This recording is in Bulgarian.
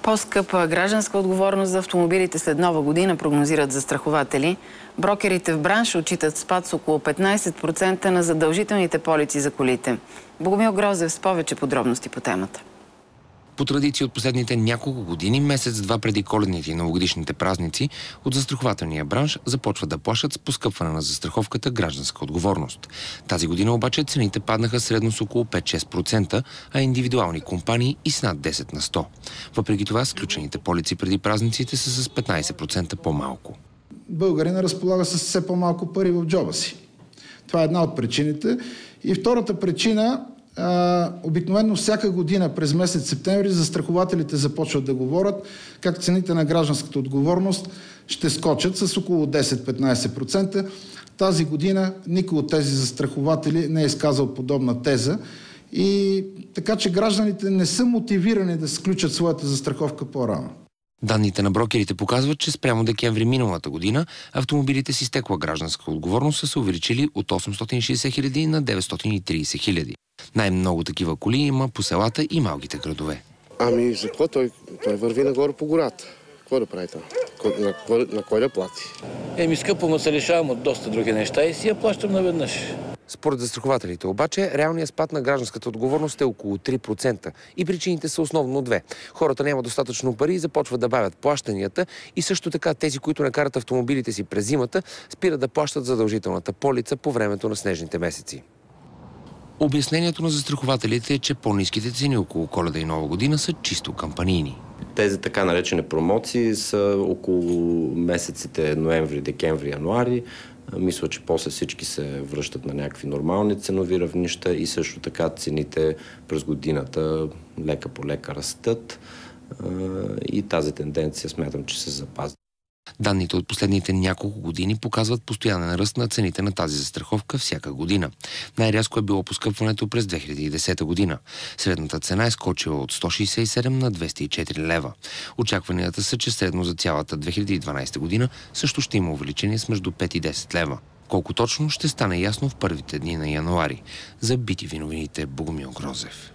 По-скъпа гражданска отговорност за автомобилите след нова година, прогнозират застрахователи. Брокерите в бранша отчитат спад с около 15% на задължителните полици за колите. Богомил Грозев с повече подробности по темата. По традиция от последните няколко години, месец-два преди коледните и новогодишните празници, от застрахователния бранш започват да плащат с поскъпване на застраховката гражданска отговорност. Тази година обаче цените паднаха средно с около 5-6%, а индивидуални компании и с над 10 на 100. Въпреки това, сключените полици преди празниците са с 15% по-малко. Българина разполага с все по-малко пари в джоба си. Това е една от причините. И втората причина, обикновено всяка година през месец септември застрахователите започват да говорят как цените на гражданската отговорност ще скочат с около 10-15%. Тази година никой от тези застрахователи не е изказал подобна теза, и така че гражданите не са мотивирани да сключат своята застраховка по-рано. Данните на брокерите показват, че спрямо декември миналата година автомобилите с изтекла гражданска отговорност са се увеличили от 860 хиляди на 930 хиляди. Най-много такива коли има по селата и малките градове. Ами за какво? Той върви нагоре по гората. Какво да прави там? На кой да плати? Скъпо му се лишавам от доста други неща и си я плащам наведнъж. Според застрахователите обаче, реалният спад на гражданската отговорност е около 3% и причините са основно две. Хората нямат достатъчно пари и започват да бавят плащанията, и също така тези, които не карат автомобилите си през зимата, спират да плащат задължителната полица по времето на снежните месеци. Обяснението на застрахователите е, че по-ниските цени около Коледа и Нова година са чисто кампанийни. Тези така наречени промоции са около месеците ноември, декември, януари. Мисля, че после всички се връщат на някакви нормални ценови равнища и също така цените през годината лека по лека растат и тази тенденция смятам, че се запази. Данните от последните няколко години показват постоянен ръст на цените на тази застраховка всяка година. Най-рязко е било поскъпването през 2010 година. Средната цена е скочила от 167 на 204 лева. Очакванията са, че средно за цялата 2012 година също ще има увеличение с между 5 и 10 лева. Колко точно ще стане ясно в първите дни на януари. За BTV новините, Богомил Грозев.